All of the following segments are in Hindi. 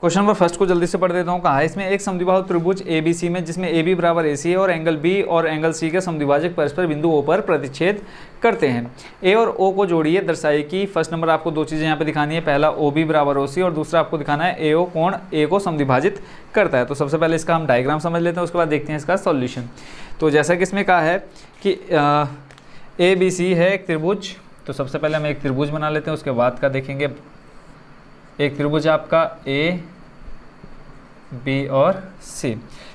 क्वेश्चन नंबर फर्स्ट को जल्दी से पढ़ देता हूँ। कहा है इसमें एक समद्विबाहु त्रिभुज ABC में जिसमें AB बराबर AC है और एंगल B और एंगल C के समद्विभाजक परस्पर बिंदु O पर प्रतिच्छेद करते हैं। A और O को जोड़िए, दर्शाइए कि फर्स्ट नंबर आपको दो चीज़ें यहाँ पे दिखानी है, पहला OB बराबर OC और दूसरा आपको दिखाना है AO कोण A को समद्विभाजित करता है। तो सबसे पहले इसका हम डायग्राम समझ लेते हैं, उसके बाद देखते हैं इसका सॉल्यूशन। तो जैसा कि इसमें कहा है कि ABC है एक त्रिभुज, तो सबसे पहले हम एक त्रिभुज बना लेते हैं, उसके बाद का देखेंगे। एक त्रिभुज आपका A, B और C।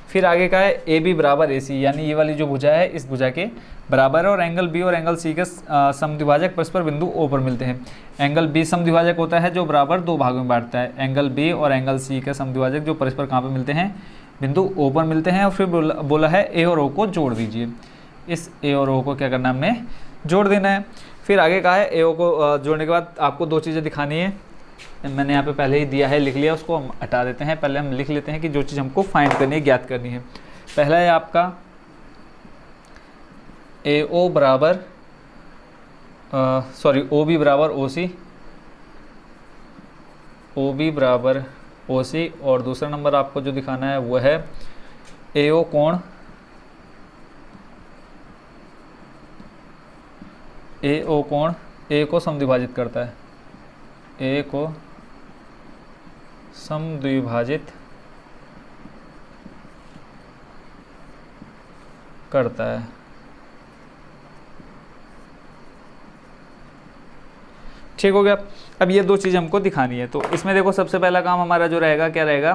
फिर आगे का है AB बराबर AC, यानी ये वाली जो भुजा है इस भुजा के बराबर है और एंगल B और एंगल C के समद्विभाजक परस्पर बिंदु O पर मिलते हैं। एंगल B समद्विभाजक होता है जो बराबर दो भागों में बांटता है। एंगल B और एंगल C के समद्विभाजक जो परस्पर कहाँ पर मिलते हैं, बिंदु O पर मिलते हैं। और फिर बोला है A और O को जोड़ दीजिए। इस A और O को क्या करना है, हमने जोड़ देना है। फिर आगे कहा है AO को जोड़ने के बाद आपको दो चीज़ें दिखानी है, मैंने यहाँ पे पहले ही दिया है, लिख लिया, उसको हम हटा देते हैं। पहले हम लिख लेते हैं कि जो चीज़ हमको फाइंड करनी है, ज्ञात करनी है। पहला है आपका AO बराबर OB बराबर OC, OB बराबर OC। और दूसरा नंबर आपको जो दिखाना है वो है AO कोण A को समद्विभाजित करता है, A को समद्विभाजित करता है। ठीक हो गया। अब ये दो चीज़ हमको दिखानी है, तो इसमें देखो सबसे पहला काम हमारा जो रहेगा क्या रहेगा,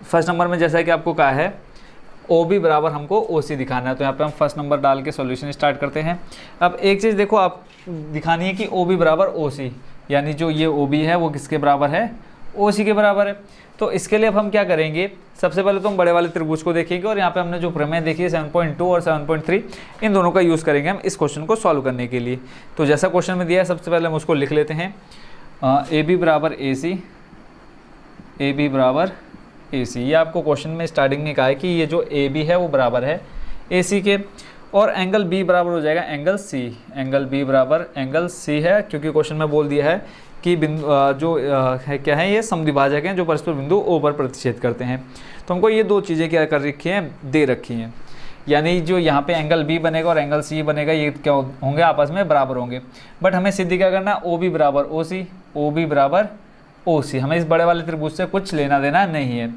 फर्स्ट नंबर में जैसा कि आपको कहा है OB बराबर हमको OC दिखाना है। तो यहाँ पे हम फर्स्ट नंबर डाल के सॉल्यूशन स्टार्ट करते हैं। अब एक चीज़ देखो आप दिखानी है कि OB बराबर OC, यानी जो ये OB है वो किसके बराबर है, OC के बराबर है। तो इसके लिए अब हम क्या करेंगे, सबसे पहले तो हम बड़े वाले त्रिभुज को देखेंगे और यहाँ पे हमने जो प्रमेय देखी है 7.2 और 7.3, इन दोनों का यूज़ करेंगे हम इस क्वेश्चन को सॉल्व करने के लिए। तो जैसा क्वेश्चन में दिया है सबसे पहले हम उसको लिख लेते हैं। AB बराबर AC, AB बराबर AC। ये आपको क्वेश्चन में स्टार्टिंग में कहा है कि ये जो AB है वो बराबर है AC के, और एंगल B बराबर हो जाएगा एंगल C। एंगल B बराबर एंगल C है, क्योंकि क्वेश्चन में बोल दिया है कि बिंदु जो है क्या है, ये समद्विभाजक हैं जो परस्पर बिंदु O पर प्रतिच्छेद करते हैं। तो हमको ये दो चीज़ें क्या कर रखी हैं, दे रखी हैं, यानी जो यहाँ पे एंगल B बनेगा और एंगल C बनेगा ये क्या होंगे, आपस में बराबर होंगे। बट हमें सिद्ध क्या करना, OB बराबर OC, OB बराबर OC। हमें इस बड़े वाले त्रिभुज से कुछ लेना देना नहीं है।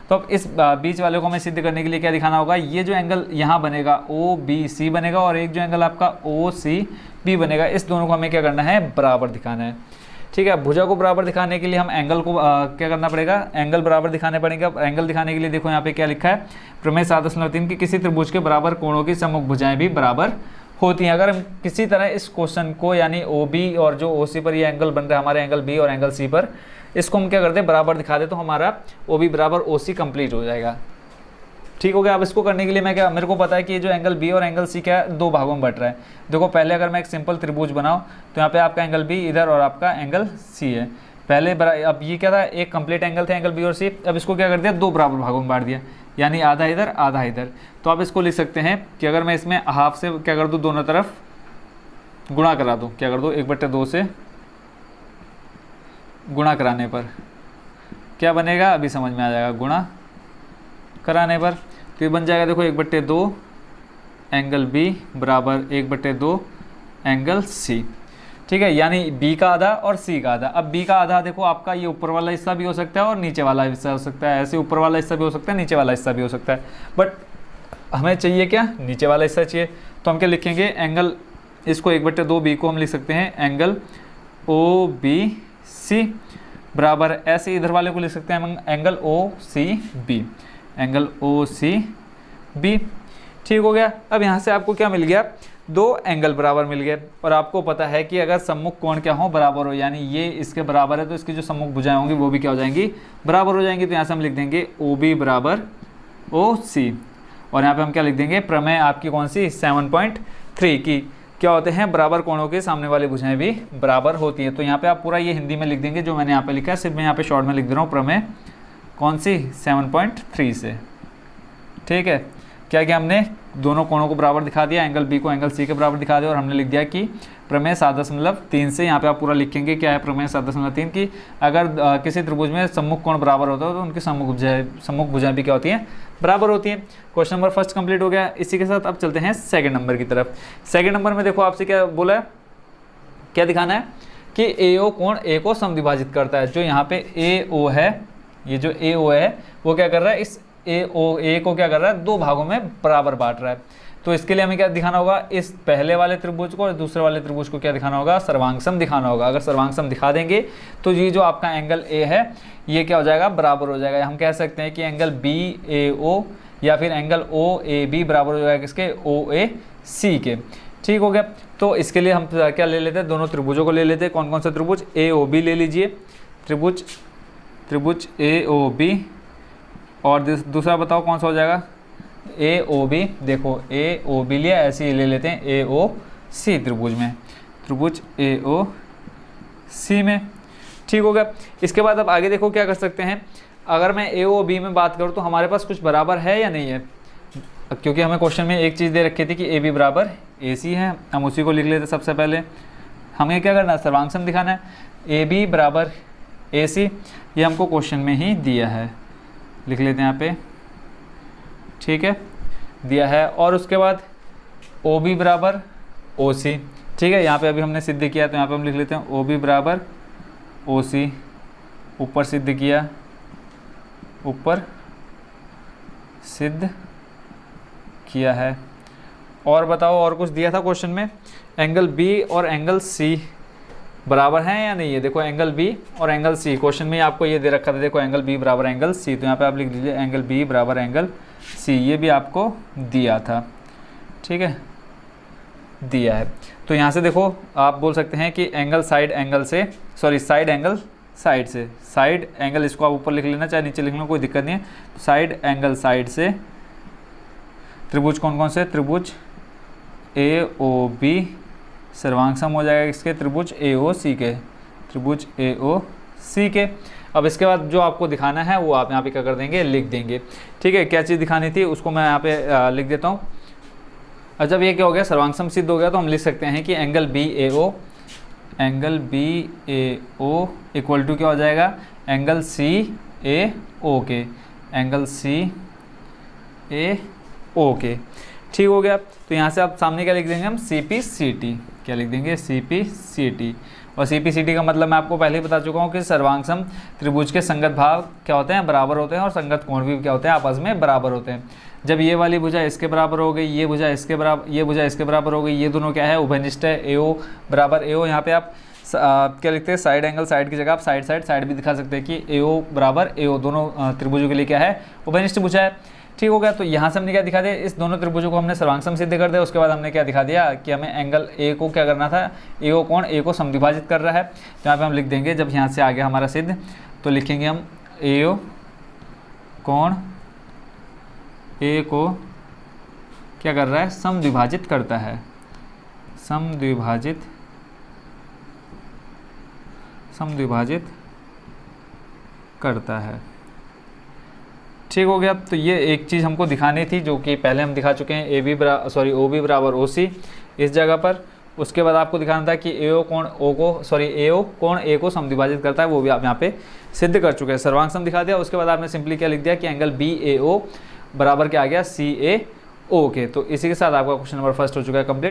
तो अब इस बीच वाले को हमें सिद्ध करने के लिए क्या दिखाना होगा, ये जो एंगल यहाँ बनेगा OBC बनेगा और एक जो एंगल आपका OCB बनेगा, इस दोनों को हमें क्या करना है, बराबर दिखाना है। ठीक है, भुजा को बराबर दिखाने के लिए हम एंगल को क्या करना पड़ेगा, एंगल बराबर दिखाने पड़ेंगे। अब एंगल दिखाने के लिए देखो यहाँ पे क्या लिखा है, प्रमेय 7.3 कि किसी त्रिभुज के बराबर कोणों की सम्मुख भुजाएं भी बराबर होती हैं। अगर हम किसी तरह इस क्वेश्चन को, यानी OB और जो OC पर ये एंगल बन रहा है हमारे एंगल B और एंगल C पर, इसको हम क्या करते हैं, बराबर दिखा दे, तो हमारा OB बराबर OC कंप्लीट हो जाएगा। ठीक हो गया। अब इसको करने के लिए मैं क्या, मेरे को पता है कि ये जो एंगल B और एंगल C क्या है, दो भागों में बट रहा है। देखो पहले अगर मैं एक सिंपल त्रिभुज बनाऊं तो यहाँ पे आपका एंगल B इधर और आपका एंगल C है। पहले अब ये क्या था, एक कंप्लीट एंगल थे एंगल B और C, अब इसको क्या कर दिया, दो बराबर भागों में बांट दिया, यानी आधा इधर आधा इधर। तो आप इसको लिख सकते हैं कि अगर मैं इसमें हाफ से क्या कर दूँ, दोनों तरफ गुणा करा दूँ, क्या कर दूँ, 1/2 से गुणा कराने पर क्या बनेगा, अभी समझ में आ जाएगा। गुणा कराने पर तो ये बन जाएगा, देखो 1/2 एंगल B बराबर 1/2 एंगल C। ठीक है, यानी B का आधा और C का आधा। अब B का आधा देखो आपका ये ऊपर वाला हिस्सा भी हो सकता है और नीचे वाला हिस्सा हो सकता है, ऐसे ऊपर वाला हिस्सा भी हो सकता है, नीचे वाला हिस्सा भी हो सकता है। बट हमें चाहिए क्या, नीचे वाला हिस्सा चाहिए। तो हम क्या लिखेंगे, एंगल, इसको 1/2 B को हम लिख सकते हैं एंगल OBC बराबर, ऐसे इधर वाले को लिख सकते हैं हम एंगल OCB, एंगल OCB। ठीक हो गया। अब यहाँ से आपको क्या मिल गया, दो एंगल बराबर मिल गए। और आपको पता है कि अगर सम्मुख कोण क्या हो, बराबर हो, यानी ये इसके बराबर है तो इसकी जो सम्मुख भुजाएं होंगी वो भी क्या हो जाएंगी, बराबर हो जाएंगी। तो यहाँ से हम लिख देंगे OB बराबर OC, और यहाँ पे हम क्या लिख देंगे, प्रमेय आपकी कौन सी, 7.3 की क्या होते हैं, बराबर कोणों के सामने वाली भुजाएं भी बराबर होती है। तो यहाँ पे आप पूरा ये हिंदी में लिख देंगे जो मैंने यहाँ पे लिखा है, सिर्फ मैं यहाँ पे शॉर्ट में लिख दे रहा हूँ, प्रमेय कौन सी, 7.3 से। ठीक है, क्या किया हमने, दोनों कोणों को बराबर दिखा दिया, एंगल बी को एंगल सी के बराबर दिखा दिया, और हमने लिख दिया कि प्रमेय 7.3 से, यहाँ पे आप पूरा लिखेंगे क्या है प्रमेय 7.3 की अगर किसी त्रिभुज में सम्मुख कोण बराबर होता है तो उनकी सम्मुख भुजाएं भी क्या होती हैं, बराबर होती हैं। क्वेश्चन नंबर फर्स्ट कंप्लीट हो गया। इसी के साथ अब चलते हैं सेकंड नंबर की तरफ। सेकंड नंबर में देखो आपसे क्या बोला है, क्या दिखाना है कि AO कोण A को समद्विभाजित करता है। जो यहाँ पे AO है, ये जो AO है वो क्या कर रहा है, इस A को क्या कर रहा है, दो भागों में बराबर बांट रहा है। तो इसके लिए हमें क्या दिखाना होगा, इस पहले वाले त्रिभुज को और दूसरे वाले त्रिभुज को क्या दिखाना होगा, सर्वांगसम दिखाना होगा। अगर सर्वांगसम दिखा देंगे तो ये जो आपका एंगल A है ये क्या हो जाएगा, बराबर हो जाएगा। हम कह सकते हैं कि एंगल BAO या फिर एंगल OAB बराबर हो जाएगा किसके, OAC के। ठीक हो गया। तो इसके लिए हम क्या ले लेते हैं, दोनों त्रिभुजों को ले लेते हैं। कौन कौन सा त्रिभुज, AOB ले लीजिए, त्रिभुज AOB, और दूसरा बताओ कौन सा हो जाएगा, AOB। देखो AOB लिया, ऐसे ही ले लेते हैं AOC त्रिभुज में, त्रिभुज AOC में। ठीक हो गया। इसके बाद अब आगे देखो क्या कर सकते हैं, अगर मैं AOB में बात करूँ तो हमारे पास कुछ बराबर है या नहीं है, क्योंकि हमें क्वेश्चन में एक चीज़ दे रखी थी कि AB बराबर AC है। हम उसी को लिख लेते सबसे पहले। हमें क्या करना है, सर्वांगसम दिखाना है। AB बराबर AC ये हमको क्वेश्चन में ही दिया है, लिख लेते हैं यहाँ पे, ठीक है, दिया है। और उसके बाद OB बराबर OC, ठीक है, यहाँ पे अभी हमने सिद्ध किया तो यहाँ पे हम लिख लेते हैं OB बराबर OC, ऊपर सिद्ध किया, ऊपर सिद्ध किया है। और बताओ और कुछ दिया था क्वेश्चन में, एंगल B और एंगल C बराबर हैं या नहीं है। देखो एंगल B और एंगल C क्वेश्चन में आपको ये दे रखा था, देखो एंगल B बराबर एंगल C, तो यहाँ पे आप लिख दीजिए एंगल B बराबर एंगल C, ये भी आपको दिया था, ठीक है, दिया है। तो यहाँ से देखो आप बोल सकते हैं कि एंगल साइड एंगल से, सॉरी साइड एंगल साइड से, साइड एंगल इसको आप ऊपर लिख लेना चाहे नीचे लिख लो, कोई दिक्कत नहीं है। साइड एंगल साइड से त्रिभुज कौन कौन से, त्रिभुज AOB सर्वांगसम हो जाएगा इसके त्रिभुज AOC के, त्रिभुज AOC के। अब इसके बाद जो आपको दिखाना है वो आप यहाँ पे क्या कर देंगे, लिख देंगे, ठीक है। क्या चीज़ दिखानी थी उसको मैं यहाँ पे लिख देता हूँ। और जब ये क्या हो गया, सर्वांगसम सिद्ध हो गया, तो हम लिख सकते हैं कि एंगल BAO इक्वल टू क्या हो जाएगा, एंगल CAO के, एंगल CAO के। ठीक हो गया। तो यहाँ से आप सामने क्या लिख देंगे हम, CPCT, क्या लिख देंगे, CPCT। और CPCT का मतलब मैं आपको पहले ही बता चुका हूँ कि सर्वांगसम त्रिभुज के संगत भाग क्या होते हैं, बराबर होते हैं, और संगत कोण भी क्या होते हैं, आपस में बराबर होते हैं। जब ये वाली भुजा इसके बराबर हो गई, ये भुजा इसके बराबर हो गई, ये दोनों क्या है, उभयनिष्ठ है, AO बराबर AO। यहाँ पे आप क्या लिखते हैं, साइड एंगल साइड की जगह आप साइड भी दिखा सकते हैं कि AO बराबर AO, दोनों त्रिभुजों के लिए क्या है, उभयनिष्ठ भुजा है। ठीक हो गया। तो यहाँ से हमने क्या दिखा दिया, इस दोनों त्रिभुजों को हमने सर्वांगसम सिद्ध कर दिया। उसके बाद हमने क्या दिखा दिया कि हमें एंगल A को क्या करना था, AO कोण A को समद्विभाजित कर रहा है। तो यहाँ पे हम लिख देंगे, जब यहाँ से आ गया हमारा सिद्ध, तो लिखेंगे हम AO कोण A को क्या कर रहा है, समद्विभाजित करता है, समद्विभाजित करता है। ठीक हो गया। तो ये एक चीज़ हमको दिखानी थी जो कि पहले हम दिखा चुके हैं, OB बराबर OC इस जगह पर। उसके बाद आपको दिखाना था कि AO कोण A को समद्विभाजित करता है, वो भी आप यहाँ पे सिद्ध कर चुके हैं, सर्वांगसम दिखा दिया। उसके बाद आपने सिंपली क्या लिख दिया कि एंगल BAO बराबर क्या आ गया, CAO के। तो इसी के साथ आपका क्वेश्चन नंबर फर्स्ट हो चुका है कंप्लीट।